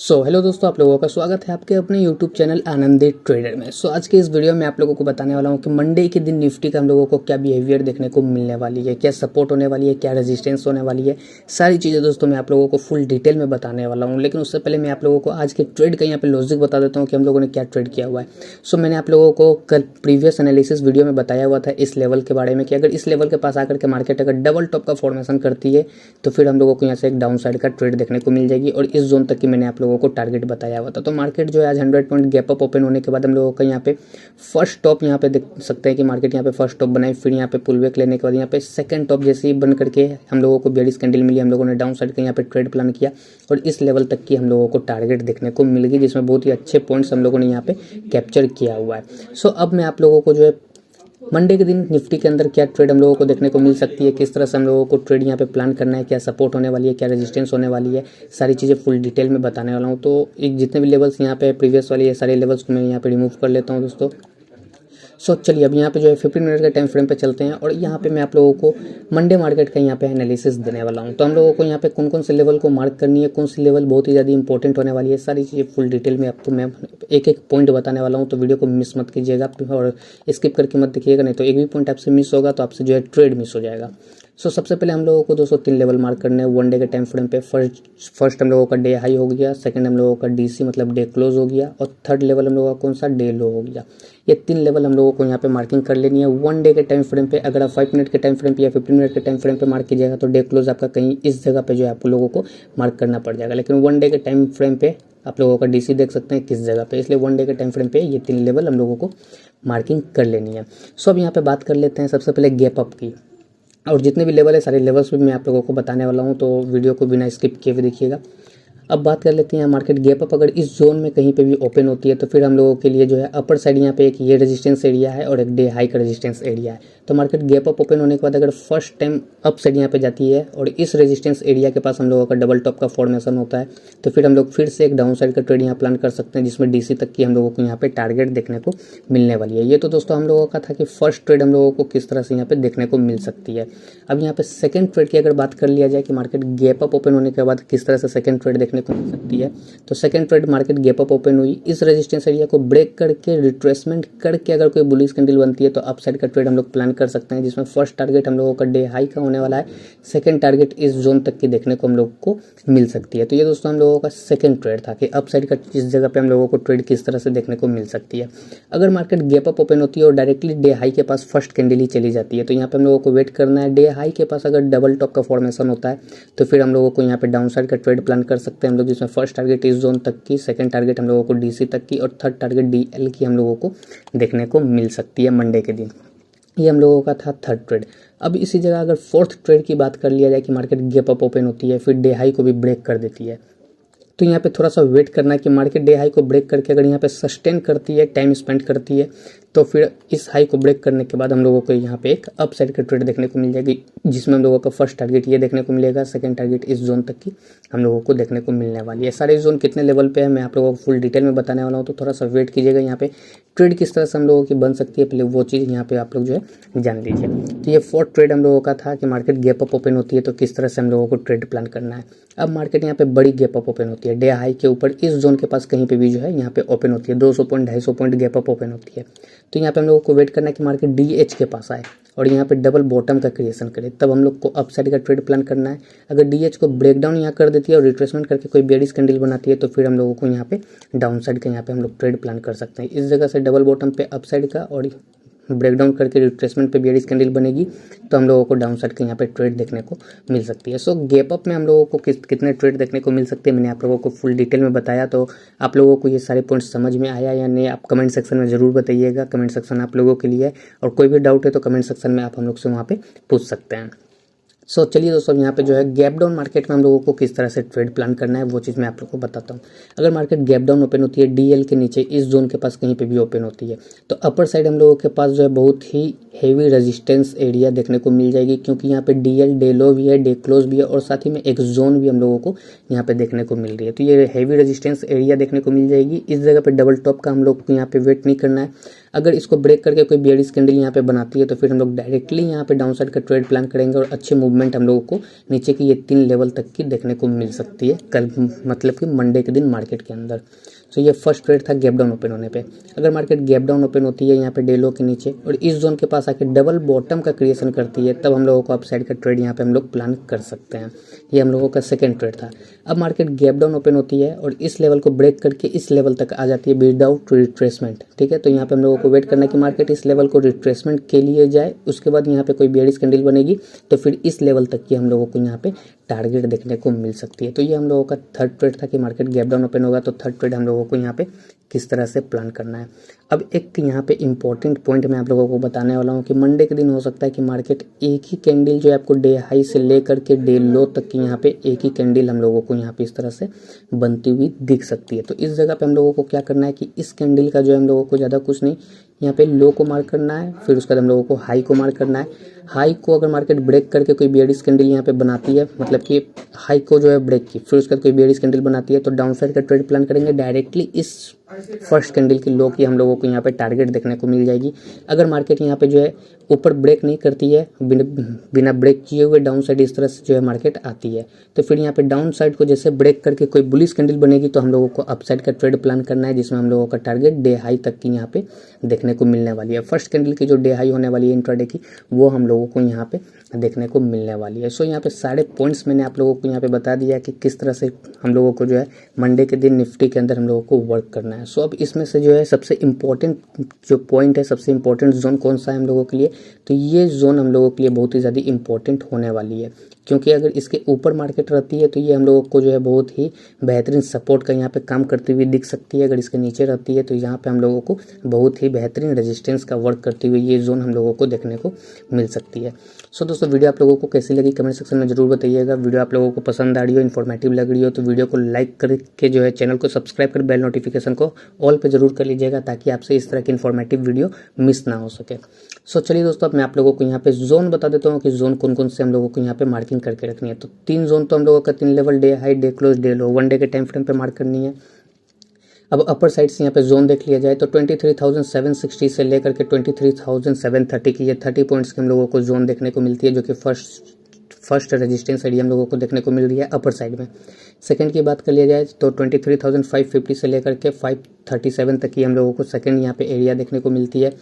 Hello दोस्तों, आप लोगों का स्वागत है आपके अपने यूट्यूब चैनल आनंदी ट्रेडर में। आज के इस वीडियो में आप लोगों को बताने वाला हूं कि मंडे के दिन निफ्टी का हम लोगों को क्या बिहेवियर देखने को मिलने वाली है, क्या सपोर्ट होने वाली है, क्या रेजिस्टेंस होने वाली है। सारी चीज़ें दोस्तों मैं आप लोगों को फुल डिटेल में बताने वाला हूँ। लेकिन उससे पहले मैं आप लोगों को आज के ट्रेड का यहाँ पे लॉजिक बता देता हूँ कि हम लोगों ने क्या ट्रेड किया हुआ है। मैंने आप लोगों को कल प्रीवियस एनालिसिस वीडियो में बताया हुआ था इस लेवल के बारे में कि अगर इस लेवल के पास आकर के मार्केट अगर डबल टॉप का फॉर्मेशन करती है तो फिर हम लोगों को यहाँ से एक डाउन साइड का ट्रेड देखने को मिल जाएगी। और इस जोन तक की मैंने आप लोगों को टारगेट बताया हुआ था। तो मार्केट जो है आज 100 पॉइंट गैप अप ओपन होने के बाद हम लोगों का यहाँ पे फर्स्ट टॉप यहाँ पे देख सकते हैं कि मार्केट यहाँ पे फर्स्ट टॉप बनाई, फिर यहाँ पे पुल बैक लेने के बाद यहाँ पे सेकंड टॉप जैसे ही बन करके हम लोगों को 42 कैंडल मिली। हम लोगों ने डाउन साइड का यहाँ पे ट्रेड प्लान किया और इस लेवल तक की हम लोगों को टारगेट देखने को मिल गई, जिसमें बहुत ही अच्छे पॉइंट्स हम लोगों ने यहाँ पे कैप्चर किया हुआ है। अब मैं आप लोगों को जो है मंडे के दिन निफ्टी के अंदर क्या ट्रेड हम लोगों को देखने को मिल सकती है, किस तरह से हम लोगों को ट्रेड यहाँ पे प्लान करना है, क्या सपोर्ट होने वाली है, क्या रेजिस्टेंस होने वाली है, सारी चीज़ें फुल डिटेल में बताने वाला हूँ। तो एक जितने भी लेवल्स यहाँ पे प्रीवियस वाली है सारे लेवल्स को मैं यहाँ पे रिमूव कर लेता हूँ दोस्तों। चलिए अब यहाँ पे जो है 15 मिनट के टाइम फ्रेम पे चलते हैं और यहाँ पे मैं आप लोगों को मंडे मार्केट का यहाँ पे एनालिसिस देने वाला हूँ। तो हम लोगों को यहाँ पे कौन कौन से लेवल को मार्क करनी है, कौन सी लेवल बहुत ही ज़्यादा इंपॉर्टेंट होने वाली है, सारी चीज़ें फुल डिटेल में आपको मैं एक एक पॉइंट बताने वाला हूँ। तो वीडियो को मिस मत कीजिएगा और स्किप करके मत देखिएगा, नहीं तो एक भी पॉइंट आपसे मिस होगा तो आपसे जो है ट्रेड मिस हो जाएगा। सबसे पहले हम लोगों को 203 लेवल मार्क करने हैं वन डे के टाइम फ्रेम पे। फर्स्ट हम लोगों का डे हाई हो गया, सेकंड हम लोगों का डीसी मतलब डे क्लोज हो गया और थर्ड लेवल हम लोगों का कौन सा डे लो हो गया। ये 3 लेवल हम लोगों को यहाँ पे मार्किंग कर लेनी है वन डे के टाइम फ्रेम पे। अगर आप 5 मिनट के टाइम फ्रेम पे या 15 मिनट के टाइम फ्रेम पे मार्क कीजिएगा तो डे क्लोज आपका कहीं इस जगह पे जो है आप लोगों को मार्क करना पड़ जाएगा। लेकिन वन डे के टाइम फ्रेम पे आप लोगों का डीसी देख सकते हैं किस जगह पे, इसलिए वन डे के टाइम फ्रेम पे ये 3 लेवल हम लोगों को मार्किंग कर लेनी है। अब यहाँ पे बात कर लेते हैं सबसे पहले गैप अप की, और जितने भी लेवल है सारे लेवल्स भी मैं आप लोगों को बताने वाला हूँ, तो वीडियो को बिना स्किप किए हुए देखिएगा। अब बात कर लेते हैं मार्केट गैप अप अगर इस जोन में कहीं पे भी ओपन होती है तो फिर हम लोगों के लिए जो है अपर साइड यहाँ पे एक ये रेजिस्टेंस एरिया है और एक डे हाई का रेजिस्टेंस एरिया है। तो मार्केट गैप अप ओपन होने के बाद अगर फर्स्ट टाइम अप साइड यहाँ पे जाती है और इस रेजिस्टेंस एरिया के पास हम लोगों का डबल टॉप का फॉर्मेशन होता है तो फिर हम लोग फिर से एक डाउन साइड का ट्रेड यहाँ प्लान कर सकते हैं, जिसमें डीसी तक की हम लोगों को यहाँ पे टारगेट देखने को मिलने वाली है। ये तो दोस्तों हम लोगों का था कि फर्स्ट ट्रेड हम लोगों को किस तरह से यहाँ पे देखने को मिल सकती है। अब यहाँ पे सेकंड ट्रेड की अगर बात कर लिया जाए कि मार्केट गैप अप ओपन होने के बाद किस तरह से सेकंड ट्रेड देखने को मिल सकती है, तो second trade market gap up open हुई, इस रेजिस्टेंस एरिया को ब्रेक करके रिट्रेसमेंट करके अगर कोई बुलिश कैंडल बनती है तो अप साइड का ट्रेड हम लोग प्लान कर सकते हैं, जिसमें फर्स्ट टारगेट हम लोगों का डे हाई का होने वाला है, सेकंड टारगेट इस जोन तक की देखने को हम लोग को मिल सकती है। तो ये दोस्तों हम लोगों का सेकंड ट्रेड था कि अप साइड का इस जगह पे हम लोगों को ट्रेड किस तरह से देखने को मिल सकती है। अगर मार्केट गैप अप ओपन होती है और डायरेक्टली डे हाई के पास फर्स्ट कैंडल ही चली जाती है तो यहाँ पे हम लोगों को वेट करना है। डे हाई के पास अगर डबल टॉप का फॉर्मेशन होता है तो फिर हम लोगों को यहाँ पे डाउन साइड का ट्रेड प्लान कर सकते हैं हम लोग, जिसमें फर्स्ट टारगेट इस जोन तक की, सेकंड टारगेट हम लोगों को डीसी तक की और थर्ड टारगेट डीएल की हम लोगों को देखने को मिल सकती है मंडे के दिन। ये हम लोगों का था थर्ड ट्रेड। अब इसी जगह अगर फोर्थ ट्रेड की बात कर लिया जाए कि मार्केट गैप अप ओपन होती है फिर डे हाई को भी ब्रेक कर देती है, तो यहाँ पे थोड़ा सा वेट करना है कि मार्केट डे हाई को ब्रेक करके अगर यहाँ पे सस्टेन करती है, टाइम स्पेंड करती है, तो फिर इस हाई को ब्रेक करने के बाद हम लोगों को यहाँ पे एक अप साइड का ट्रेड देखने को मिल जाएगी, जिसमें हम लोगों का फर्स्ट टारगेट ये देखने को मिलेगा, सेकंड टारगेट इस जोन तक की हम लोगों को देखने को मिलने वाली है। सारे जोन कितने लेवल पे है मैं आप लोगों को फुल डिटेल में बताने वाला हूँ, तो थोड़ा सा वेट कीजिएगा। यहाँ पे ट्रेड किस तरह से हम लोगों की बन सकती है पहले वो चीज़ यहाँ पे आप लोग जो है जान लीजिए। तो ये फोर्थ ट्रेड हम लोगों का था कि मार्केट गैप अप ओपन होती है तो किस तरह से हम लोगों को ट्रेड प्लान करना है। अब मार्केट यहाँ पे बड़ी गैप अप ओपन होती है, डे हाई के ऊपर इस जोन के पास कहीं पे भी जो है यहाँ पे ओपन होती है, 200 point 250 point gap up open होती है। तो यहाँ पे हम लोगों को वेट करना है कि मार्केट डीएच के पास आए और यहाँ पे डबल बॉटम का क्रिएशन करे, तब हम लोग को अप साइड का ट्रेड प्लान करना है। अगर डीएच को ब्रेक डाउन यहाँ कर देती है और रिट्रेसमेंट करके कोई बेरिश कैंडल बनाती है तो फिर हम लोगों को यहाँ पे डाउन साइड का यहाँ पे हम लोग ट्रेड प्लान कर सकते हैं। इस जगह से डबल बॉटम पे अप साइड का और ब्रेकडाउन करके रिट्रेसमेंट पे बेरिश कैंडल बनेगी तो हम लोगों को डाउन साइड के यहाँ पे ट्रेड देखने को मिल सकती है। गैप अप में हम लोगों को कितने ट्रेड देखने को मिल सकते हैं मैंने आप लोगों को फुल डिटेल में बताया। तो आप लोगों को ये सारे पॉइंट्स समझ में आया या नहीं, आप कमेंट सेक्शन में ज़रूर बताइएगा। कमेंट सेक्शन आप लोगों के लिए है और कोई भी डाउट है तो कमेंट सेक्शन में आप हम लोग से वहाँ पे पूछ सकते हैं। चलिए दोस्तों यहाँ पे जो है गैप डाउन मार्केट में हम लोगों को किस तरह से ट्रेड प्लान करना है वो चीज़ मैं आप लोगों को बताता हूँ। अगर मार्केट गैप डाउन ओपन होती है डीएल के नीचे इस जोन के पास कहीं पे भी ओपन होती है तो अपर साइड हम लोगों के पास जो है बहुत ही हेवी रेजिस्टेंस एरिया देखने को मिल जाएगी, क्योंकि यहाँ पे डीएल डे लो भी है, डे क्लोज भी है और साथ ही में एक जोन भी हम लोगों को यहाँ पे देखने को मिल रही है। तो ये हेवी रेजिस्टेंस एरिया देखने को मिल जाएगी। इस जगह पे डबल टॉप का हम लोग को यहाँ पे वेट नहीं करना है। अगर इसको ब्रेक करके कोई बेयरिश कैंडल यहाँ पे बनाती है तो फिर हम लोग डायरेक्टली यहाँ पे डाउन साइड का ट्रेड प्लान करेंगे और अच्छे मूवमेंट हम लोगों को नीचे की ये 3 लेवल तक की देखने को मिल सकती है कल, मतलब कि मंडे के दिन मार्केट के अंदर। सो ये फर्स्ट ट्रेड था गैप डाउन ओपन होने पे। अगर मार्केट गैप डाउन ओपन होती है यहाँ पे डे लो के नीचे और इस जोन के पास आके डबल बॉटम का क्रिएशन करती है, तब हम लोगों को अपसाइड का ट्रेड यहाँ पे हम लोग प्लान कर सकते हैं। ये हम लोगों का सेकंड ट्रेड था। अब मार्केट गैप डाउन ओपन होती है और इस लेवल को ब्रेक करके इस लेवल तक आ जाती है विदाउट रिट्रेसमेंट, ठीक है। तो यहाँ पे हम लोगों को वेट करना है कि मार्केट इस लेवल को रिट्रेसमेंट के लिए जाए, उसके बाद यहाँ पे कोई बेयरिश कैंडल बनेगी तो फिर इस लेवल तक की हम लोगों को यहाँ पे टारगेट देखने को मिल सकती है। तो ये हम लोगों का थर्ड ट्रेड था कि मार्केट गैप डाउन ओपन होगा तो थर्ड ट्रेड हम लोगों को यहाँ पे किस तरह से प्लान करना है। अब एक यहाँ पे इंपॉर्टेंट पॉइंट मैं आप लोगों को बताने वाला हूँ कि मंडे के दिन हो सकता है कि मार्केट एक ही कैंडल जो है आपको डे हाई से लेकर के डे लो तक की यहाँ पे एक ही कैंडल हम लोगों को यहाँ पे इस तरह से बनती हुई दिख सकती है। तो इस जगह पे हम लोगों को क्या करना है कि इस कैंडल का जो है हम लोगों को ज़्यादा कुछ नहीं, यहाँ पे लो को मार्क करना है, फिर उसके बाद हम लोगों को हाई को मार्क करना है। हाई को अगर मार्केट ब्रेक करके कोई बेयरिश कैंडल यहाँ पे बनाती है, मतलब कि हाई को जो है ब्रेक की, फिर उसके बाद कोई बेयरिश कैंडल बनाती है तो डाउन साइड का ट्रेड प्लान करेंगे। डायरेक्टली इस फर्स्ट कैंडल की लो की हम लोगों को यहाँ पे टारगेट देखने को मिल जाएगी। अगर मार्केट यहाँ पे जो है ऊपर ब्रेक नहीं करती है, बिना ब्रेक किए हुए डाउन साइड इस तरह से जो है मार्केट आती है, तो फिर यहाँ पे डाउन साइड को जैसे ब्रेक करके कोई बुलिश कैंडल बनेगी तो हम लोगों को अपसाइड का ट्रेड प्लान करना है, जिसमें हम लोगों का टारगेट डे हाई तक की यहाँ पे देखने को मिलने वाली है। फर्स्ट कैंडल की जो डे हाई होने वाली है इंट्राडे की, वो हम लोगों को यहाँ पे देखने को मिलने वाली है। सो यहाँ पे सारे पॉइंट्स मैंने आप लोगों को यहाँ पे बता दिया कि किस तरह से हम लोगों को जो है मंडे के दिन निफ्टी के अंदर हम लोगों को वर्क करना है। सो अब इसमें से जो है सबसे इम्पोर्टेंट जो पॉइंट है, सबसे इम्पोर्टेंट जोन कौन सा है हम लोगों के लिए, तो ये जोन हम लोगों के लिए बहुत ही ज़्यादा इंपॉर्टेंट होने वाली है, क्योंकि अगर इसके ऊपर मार्केट रहती है तो ये हम लोगों को जो है बहुत ही बेहतरीन सपोर्ट का यहाँ पे काम करती हुई दिख सकती है। अगर इसके नीचे रहती है तो यहाँ पे हम लोगों को बहुत ही बेहतरीन रेजिस्टेंस का वर्क करती हुई ये जोन हम लोगों को देखने को मिल सकती है। सो दोस्तों, वीडियो आप लोगों को कैसी लगी कमेंट सेक्शन में जरूर बताइएगा। वीडियो आप लोगों को पसंद आ रही हो, इन्फॉर्मेटिव लग रही हो तो वीडियो को लाइक करके जो है चैनल को सब्सक्राइब कर बेल नोटिफिकेशन को ऑल पे जरूर कर लीजिएगा, ताकि आपसे इस तरह की इन्फॉर्मेटिव वीडियो मिस ना हो सके। सो चलिए दोस्तों, अब मैं आप लोगों को यहाँ पे जोन बता देता हूँ कि जोन कौन कौन से हम लोगों को यहाँ पे मार्किंग करके रखनी है। तो 3 जोन तो हम लोगों का 3 level, day high, day close, day लो, 1 डे के टाइम फ्रेम पे मार्क करनी है। अब अपर साइड से यहाँ पे जोन देख लिया जाए तो 23,760 से लेकर के 23,730 की ये 30 पॉइंट्स की हम लोगों को जोन देखने को मिलती है, जो कि फर्स्ट रेजिस्टेंस एरिया हम लोगों को देखने को मिल रही है अपर साइड में। सेकंड की बात कर लिया जाए तो 23,550 से लेकर के 537 तक की हम लोगों को सेकंड यहाँ पे एरिया देखने को मिलती है।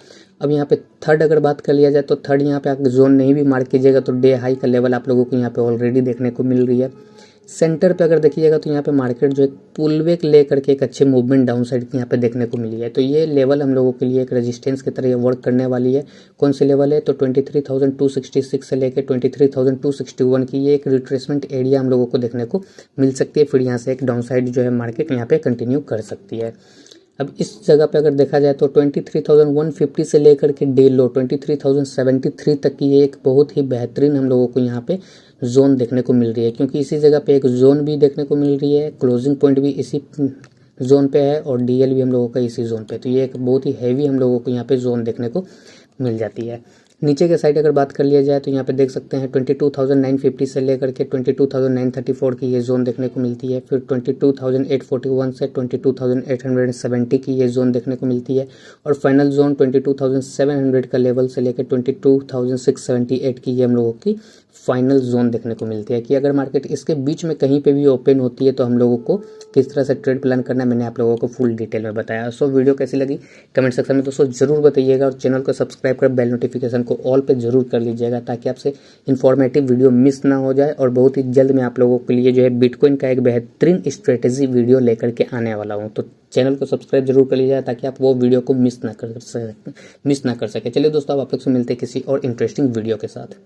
अब यहाँ पे थर्ड अगर बात कर लिया जाए तो थर्ड यहाँ पे आप जोन नहीं भी मार्क कीजिएगा तो डे हाई का लेवल आप लोगों को यहाँ पे ऑलरेडी देखने को मिल रही है। सेंटर पे अगर देखिएगा तो यहाँ पे मार्केट जो एक पुलबैक ले करके एक अच्छे मूवमेंट डाउन साइड की यहाँ पे देखने को मिली है, तो ये लेवल हम लोगों के लिए एक रेजिस्टेंस की तरह वर्क करने वाली है। कौन से लेवल है तो 23,266 से लेकर 23,261 की ये एक रिट्रेसमेंट एरिया हम लोगों को देखने को मिल सकती है। फिर यहाँ से एक डाउन साइड जो है मार्केट यहाँ पे कंटिन्यू कर सकती है। अब इस जगह पे अगर देखा जाए तो 23,150 से लेकर के डे लो 23,073 तक की ये एक बहुत ही बेहतरीन हम लोगों को यहाँ पे जोन देखने को मिल रही है, क्योंकि इसी जगह पे एक जोन भी देखने को मिल रही है, क्लोजिंग पॉइंट भी इसी जोन पे है और डीएल भी हम लोगों का इसी जोन पे, तो ये एक बहुत ही हैवी हम लोगों को यहाँ पे जोन देखने को मिल जाती है। नीचे के साइड अगर बात कर लिया जाए तो यहाँ पे देख सकते हैं 22,950 से लेकर के 22,934 की ये जोन देखने को मिलती है। फिर 22,841 से 22,870 की ये जोन देखने को मिलती है और फाइनल जोन 22,700 का लेवल से लेकर 22,678 की ये हम लोगों की फाइनल जोन देखने को मिलती है। कि अगर मार्केट इसके बीच में कहीं पे भी ओपन होती है तो हम लोगों को किस तरह से ट्रेड प्लान करना है मैंने आप लोगों को फुल डिटेल में बताया। सो वीडियो कैसी लगी कमेंट सेक्शन में दोस्तों जरूर बताइएगा और चैनल को सब्सक्राइब कर बेल नोटिफिकेशन को ऑल पे जरूर कर लीजिएगा, ताकि आपसे इन्फॉर्मेटिव वीडियो मिस ना हो जाए। और बहुत ही जल्द मैं आप लोगों के लिए जो है बिटकॉइन का एक बेहतरीन स्ट्रेटेजी वीडियो लेकर के आने वाला हूँ, तो चैनल को सब्सक्राइब जरूर कर लीजिएगा ताकि आप वो वीडियो को मिस ना कर सके। चलिए दोस्तों, अब आप लोग से मिलते हैं किसी और इंटरेस्टिंग वीडियो के साथ।